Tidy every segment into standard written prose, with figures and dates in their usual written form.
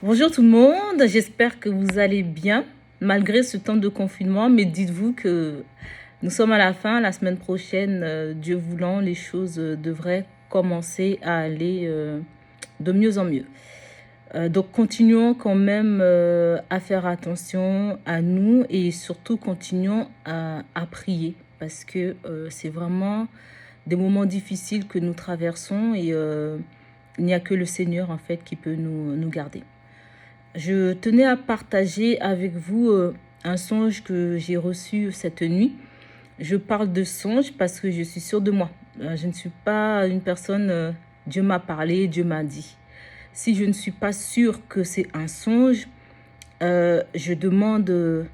Bonjour tout le monde, j'espère que vous allez bien malgré ce temps de confinement, mais dites-vous que nous sommes à la fin, la semaine prochaine, Dieu voulant, les choses devraient commencer à aller de mieux en mieux. Donc continuons quand même à faire attention à nous et surtout continuons à prier parce que c'est vraiment des moments difficiles que nous traversons et il n'y a que le Seigneur en fait qui peut nous garder. Je tenais à partager avec vous un songe que j'ai reçu cette nuit. Je parle de songe parce que je suis sûre de moi. Je ne suis pas une personne, Dieu m'a parlé, Dieu m'a dit. Si je ne suis pas sûre que c'est un songe, je demande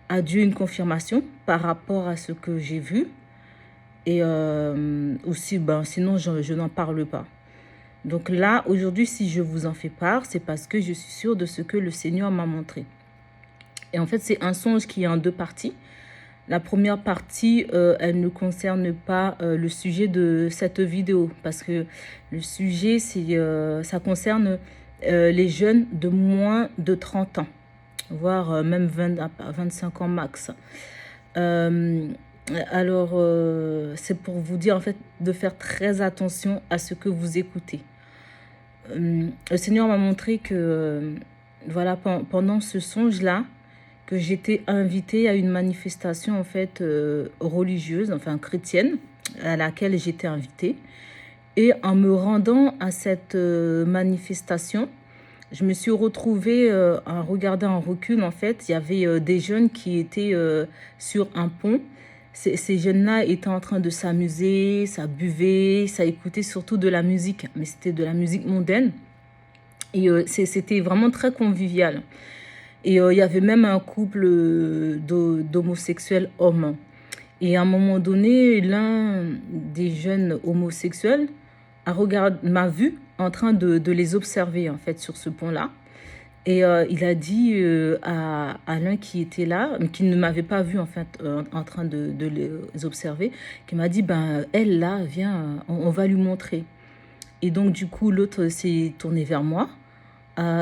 à Dieu une confirmation par rapport à ce que j'ai vu. Et aussi, sinon, je n'en parle pas. Donc là, aujourd'hui, si je vous en fais part, c'est parce que je suis sûre de ce que le Seigneur m'a montré. Et en fait, c'est un songe qui est en deux parties. La première partie, elle ne concerne pas le sujet de cette vidéo, parce que le sujet, ça concerne les jeunes de moins de 30 ans, voire même 20 à 25 ans max. C'est pour vous dire en fait de faire très attention à ce que vous écoutez. Le Seigneur m'a montré que, voilà, pendant ce songe-là, que j'étais invitée à une manifestation, en fait, religieuse, enfin chrétienne, à laquelle j'étais invitée. Et en me rendant à cette manifestation, je me suis retrouvée, en regardant en recul, en fait, il y avait des jeunes qui étaient sur un pont. Ces jeunes-là étaient en train de s'amuser, ça buvait, ça écoutait surtout de la musique, mais c'était de la musique mondaine. Et c'était vraiment très convivial. Et il y avait même un couple d'homosexuels hommes. Et à un moment donné, l'un des jeunes homosexuels m'a vu en train de les observer, en fait, sur ce pont-là. Et il a dit à l'un qui était là, qui ne m'avait pas vu en fait en train de les observer, qui m'a dit, ben elle là, viens, on va lui montrer. Et donc du coup, l'autre s'est tourné vers moi.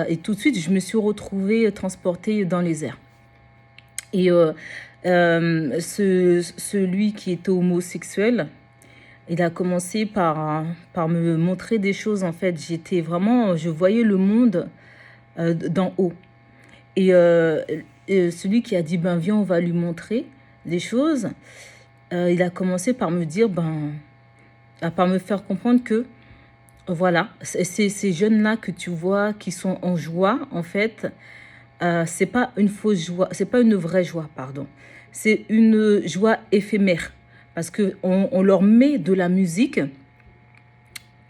Et tout de suite, je me suis retrouvée transportée dans les airs. Et celui qui était homosexuel, il a commencé par me montrer des choses. En fait, je voyais le monde d'en haut. Et celui qui a dit, ben viens, on va lui montrer des choses, il a commencé par me dire, par me faire comprendre que, voilà, ces jeunes-là que tu vois qui sont en joie, en fait, c'est pas une fausse joie, c'est pas une vraie joie, pardon. C'est une joie éphémère. Parce qu'on leur met de la musique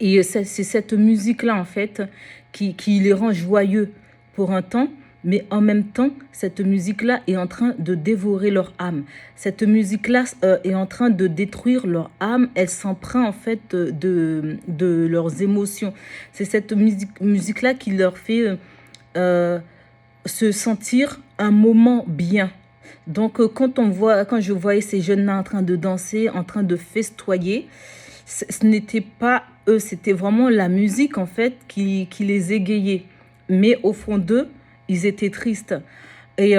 et c'est cette musique-là, en fait, qui les rend joyeux pour un temps, mais en même temps, cette musique-là est en train de dévorer leur âme. Cette musique-là est en train de détruire leur âme. Elle s'empreint, en fait, de leurs émotions. C'est cette musique-là qui leur fait se sentir un moment bien. Donc, quand je voyais ces jeunes-là en train de danser, en train de festoyer, ce n'était pas eux, c'était vraiment la musique en fait qui les égayait. Mais au fond d'eux, ils étaient tristes. Et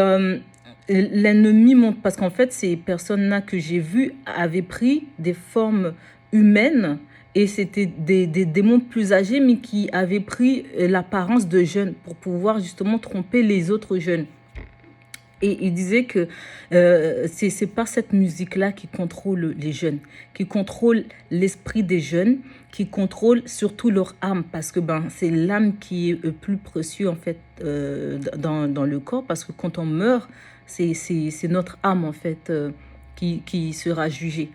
l'ennemi monte, parce qu'en fait, ces personnes-là que j'ai vues avaient pris des formes humaines et c'était des démons plus âgés, mais qui avaient pris l'apparence de jeunes pour pouvoir justement tromper les autres jeunes. Et il disait que c'est pas cette musique-là qui contrôle les jeunes, qui contrôle l'esprit des jeunes, qui contrôle surtout leur âme, parce que c'est l'âme qui est le plus précieux en fait dans le corps, parce que quand on meurt, c'est notre âme en fait qui sera jugée.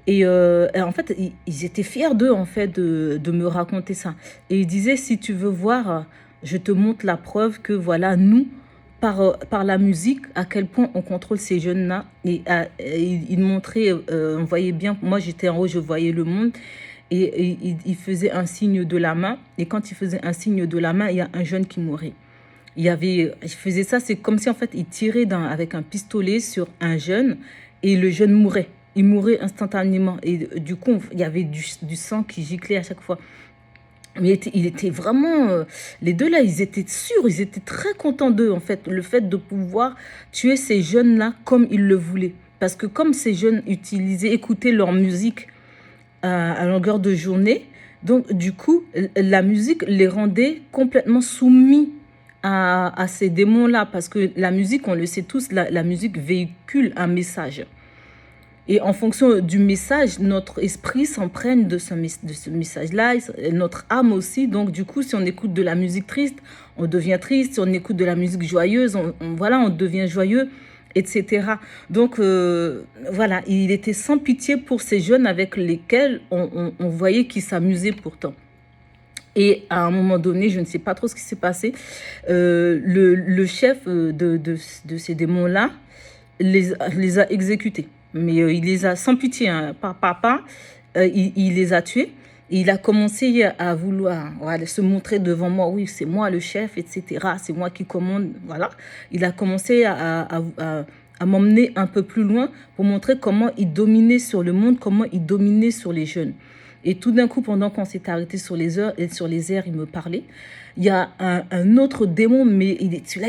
Et en fait, ils étaient fiers d'eux en fait de me raconter ça. Et ils disaient, si tu veux voir, je te montre la preuve que voilà, nous, par la musique, à quel point on contrôle ces jeunes-là. Et il montrait, on voyait bien, moi j'étais en haut, je voyais le monde. Et il faisait un signe de la main. Et quand il faisait un signe de la main, il y a un jeune qui mourait. Il faisait ça, c'est comme si en fait il tirait avec un pistolet sur un jeune et le jeune mourait. Il mourait instantanément. Et du coup, il y avait du sang qui giclait à chaque fois. Mais il était vraiment, les deux là, ils étaient sûrs, ils étaient très contents d'eux, en fait. Le fait de pouvoir tuer ces jeunes-là comme ils le voulaient. Parce que comme ces jeunes utilisaient, écoutaient leur musique à longueur de journée, donc du coup, la musique les rendait complètement soumis à ces démons-là. Parce que la musique, on le sait tous, la musique véhicule un message. Et en fonction du message, notre esprit s'emprunte de ce message-là, notre âme aussi. Donc, du coup, si on écoute de la musique triste, on devient triste. Si on écoute de la musique joyeuse, voilà, on devient joyeux, etc. Donc, voilà, il était sans pitié pour ces jeunes avec lesquels on voyait qu'ils s'amusaient pourtant. Et à un moment donné, je ne sais pas trop ce qui s'est passé, le chef de ces démons-là les a exécutés. Mais il les a sans pitié, hein, pas. Il les a tués. Et il a commencé à vouloir, voilà, se montrer devant moi. Oui, c'est moi le chef, etc. C'est moi qui commande. Voilà. Il a commencé à m'emmener un peu plus loin pour montrer comment il dominait sur le monde, comment il dominait sur les jeunes. Et tout d'un coup, pendant qu'on s'est arrêté sur les heures et sur les airs, il me parlait. Il y a un autre démon, mais celui-là,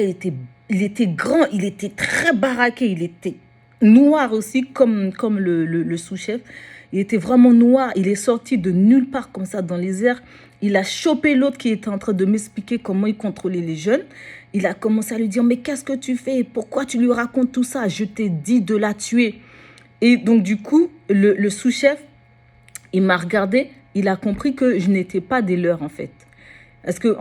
il était grand, il était très baraqué, il était noir aussi, comme le sous-chef. Il était vraiment noir, il est sorti de nulle part comme ça dans les airs. Il a chopé l'autre qui était en train de m'expliquer comment il contrôlait les jeunes. Il a commencé à lui dire, mais qu'est-ce que tu fais? Pourquoi tu lui racontes tout ça? Je t'ai dit de la tuer. Et donc du coup, le sous-chef, il m'a regardé, il a compris que je n'étais pas des leurs en fait. Parce que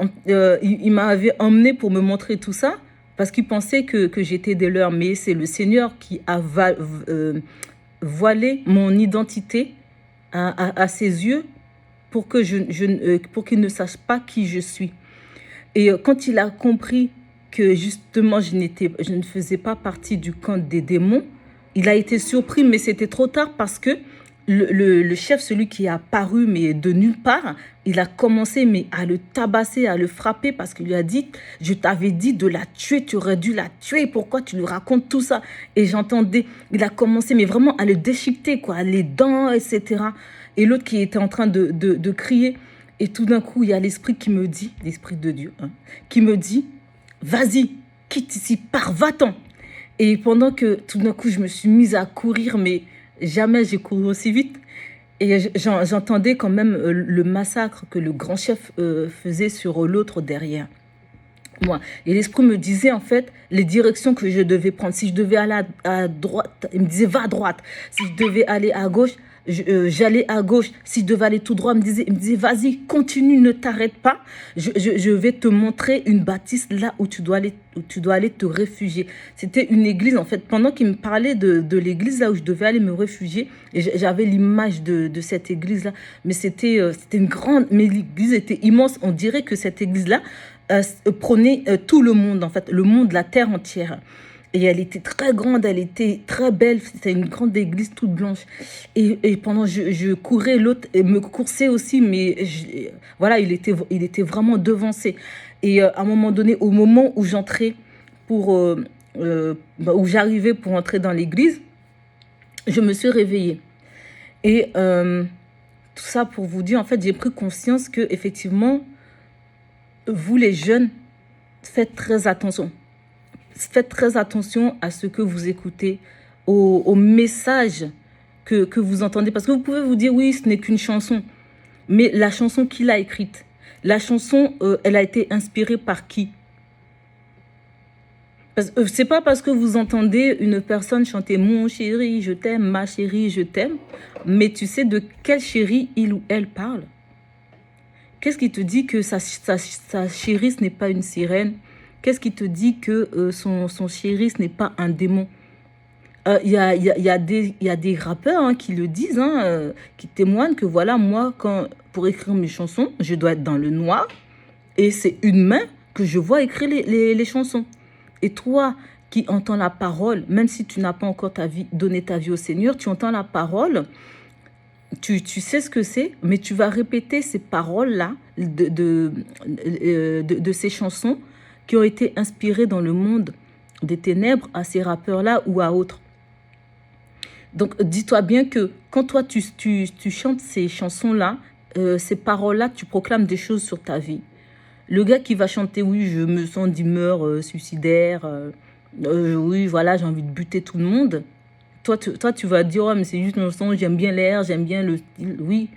il m'avait emmené pour me montrer tout ça, parce qu'il pensait que j'étais des leurs. Mais c'est le Seigneur qui a voilé mon identité à ses yeux pour que pour qu'il ne sache pas qui je suis. Et quand il a compris que justement je ne faisais pas partie du camp des démons, il a été surpris, mais c'était trop tard parce que le chef, celui qui est apparu, mais de nulle part, il a commencé mais à le tabasser, à le frapper parce qu'il lui a dit, je t'avais dit de la tuer, tu aurais dû la tuer, pourquoi tu lui racontes tout ça? Et j'entendais, il a commencé mais vraiment à le déchiqueter, quoi, les dents, etc. Et l'autre qui était en train de crier. Et tout d'un coup, il y a l'esprit qui me dit, l'esprit de Dieu, hein, qui me dit, vas-y, quitte ici, pars, va-t'en. Et pendant que tout d'un coup, je me suis mise à courir, mais jamais j'ai couru aussi vite. Et j'entendais quand même le massacre que le grand chef faisait sur l'autre derrière moi. Et l'esprit me disait en fait les directions que je devais prendre. Si je devais aller à droite, il me disait va à droite. Si je devais aller à gauche, j'allais à gauche. Si je devais aller tout droit, il me disait vas-y, continue, ne t'arrête pas. Je vais te montrer une bâtisse là où tu dois aller te réfugier. C'était une église en fait. Pendant qu'il me parlait de l'église là où je devais aller me réfugier, et j'avais l'image de cette église là. Mais c'était une grande, mais l'église était immense. On dirait que cette église là prenait tout le monde, en fait, le monde, la terre entière. Et elle était très grande, elle était très belle. C'était une grande église toute blanche. Et pendant je courais, l'autre me coursait aussi, mais voilà, il était vraiment devancé. Et à un moment donné, au moment où j'entrais où j'arrivais pour entrer dans l'église, je me suis réveillée. Et tout ça pour vous dire, en fait, j'ai pris conscience que effectivement, vous les jeunes, faites très attention. Faites très attention à ce que vous écoutez, aux messages que vous entendez. Parce que vous pouvez vous dire, oui, ce n'est qu'une chanson. Mais la chanson qu'il a écrite, la chanson, elle a été inspirée par qui? C'est pas parce que vous entendez une personne chanter « Mon chéri, je t'aime, ma chérie, je t'aime », mais tu sais de quel chéri il ou elle parle. Qu'est-ce qui te dit que sa chérie, ce n'est pas une sirène? Qu'est-ce qui te dit que son chéri, ce n'est pas un démon? Il y a des rappeurs hein, qui le disent, hein, qui témoignent que voilà, moi, pour écrire mes chansons, je dois être dans le noir et c'est une main que je vois écrire les chansons. Et toi qui entends la parole, même si tu n'as pas encore donné ta vie au Seigneur, tu entends la parole, tu sais ce que c'est, mais tu vas répéter ces paroles-là de ces chansons qui ont été inspirées dans le monde des ténèbres à ces rappeurs-là ou à autres. Donc, dis-toi bien que quand toi, tu chantes ces chansons-là, ces paroles-là, tu proclames des choses sur ta vie. Le gars qui va chanter, oui, je me sens d'humeur suicidaire, oui, voilà, j'ai envie de buter tout le monde. Toi, tu vas dire, oh, mais c'est juste mon son, j'aime bien l'air, j'aime bien le style, oui.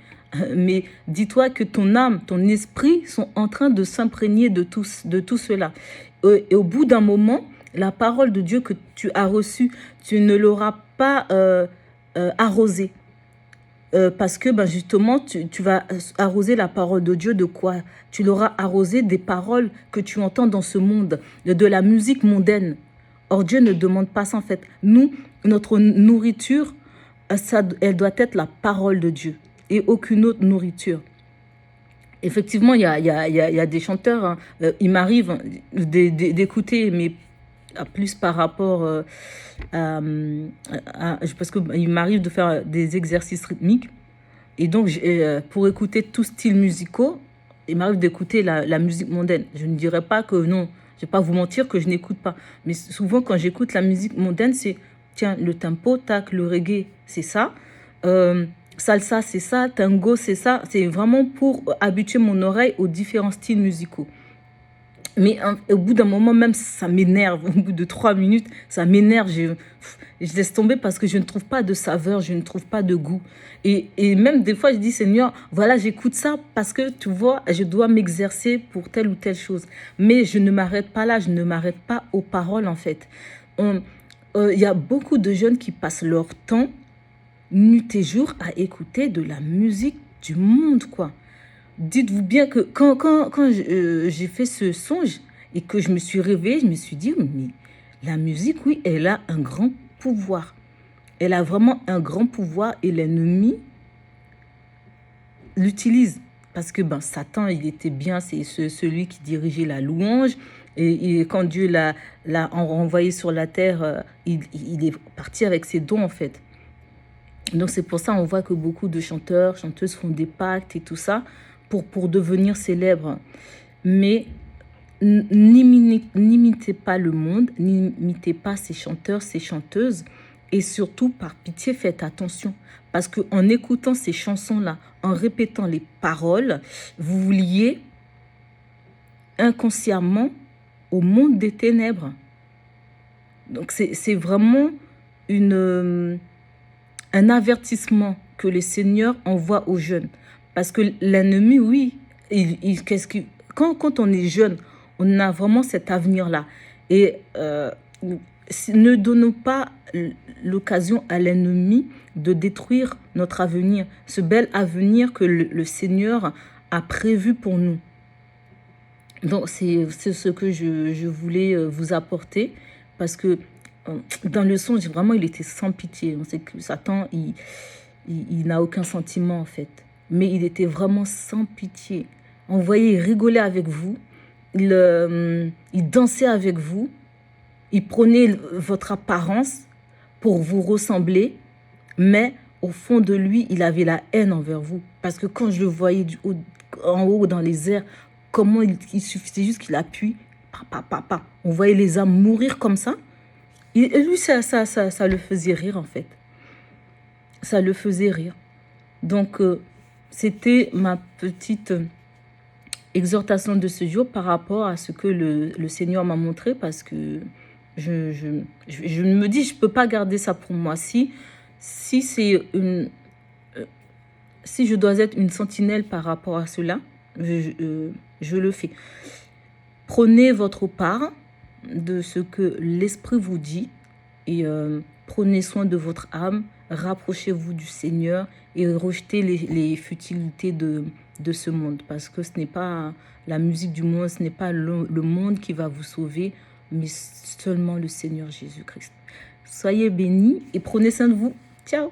Mais dis-toi que ton âme, ton esprit sont en train de s'imprégner de tout cela. Et au bout d'un moment, la parole de Dieu que tu as reçue, tu ne l'auras pas arrosée. Parce que justement, tu vas arroser la parole de Dieu de quoi? Tu l'auras arrosé des paroles que tu entends dans ce monde, de la musique mondaine. Or, Dieu ne demande pas ça en fait. Nous, notre nourriture, elle doit être la parole de Dieu et aucune autre nourriture. Effectivement, il y a des chanteurs, hein, il m'arrive d'écouter, mais plus par rapport parce qu'il m'arrive de faire des exercices rythmiques. Et donc, pour écouter tout style musicaux, il m'arrive d'écouter la musique mondaine. Je ne dirais pas que non, je ne vais pas vous mentir que je n'écoute pas. Mais souvent, quand j'écoute la musique mondaine, c'est, tiens, le tempo, tac, le reggae, c'est ça. Salsa, c'est ça. Tango, c'est ça. C'est vraiment pour habituer mon oreille aux différents styles musicaux. Mais au bout d'un moment, même ça m'énerve. Au bout de 3 minutes, ça m'énerve. Je laisse tomber parce que je ne trouve pas de saveur, je ne trouve pas de goût. Et même des fois, je dis, Seigneur, voilà, j'écoute ça parce que, tu vois, je dois m'exercer pour telle ou telle chose. Mais je ne m'arrête pas là, je ne m'arrête pas aux paroles, en fait. Y a beaucoup de jeunes qui passent leur temps, nuit et jour, à écouter de la musique du monde, quoi. Dites-vous bien que quand j'ai fait ce songe et que je me suis réveillée, je me suis dit, mais la musique, oui, elle a un grand pouvoir. Elle a vraiment un grand pouvoir et l'ennemi l'utilise. Parce que Satan, il était bien, c'est celui qui dirigeait la louange. Et quand Dieu l'a renvoyé sur la terre, il est parti avec ses dons, en fait. Donc c'est pour ça on voit que beaucoup de chanteurs, chanteuses font des pactes et tout ça pour devenir célèbres. Mais n'imitez pas le monde, n'imitez pas ces chanteurs, ces chanteuses. Et surtout, par pitié, faites attention. Parce qu'en écoutant ces chansons-là, en répétant les paroles, vous vous liez inconsciemment au monde des ténèbres. Donc c'est vraiment un avertissement que le Seigneur envoie aux jeunes. Parce que l'ennemi, oui, quand on est jeune, on a vraiment cet avenir-là. Et ne donnons pas l'occasion à l'ennemi de détruire notre avenir, ce bel avenir que le Seigneur a prévu pour nous. Donc, c'est ce que je voulais vous apporter, parce que dans le songe, vraiment, il était sans pitié. On sait que Satan, il n'a aucun sentiment, en fait. Mais il était vraiment sans pitié. On voyait, il rigolait avec vous. Il dansait avec vous. Il prenait votre apparence pour vous ressembler. Mais au fond de lui, il avait la haine envers vous. Parce que quand je le voyais en haut dans les airs, comment il suffisait juste qu'il appuie. On voyait les âmes mourir comme ça. Et lui, ça le faisait rire, en fait. Ça le faisait rire. Donc, c'était ma petite exhortation de ce jour par rapport à ce que le Seigneur m'a montré, parce que je me dis, je ne peux pas garder ça pour moi. Si je dois être une sentinelle par rapport à cela, je le fais. Prenez votre part de ce que l'Esprit vous dit et prenez soin de votre âme, rapprochez-vous du Seigneur et rejetez les futilités de ce monde, parce que ce n'est pas la musique du monde, ce n'est pas le monde qui va vous sauver, mais seulement le Seigneur Jésus-Christ. Soyez bénis et prenez soin de vous. Ciao!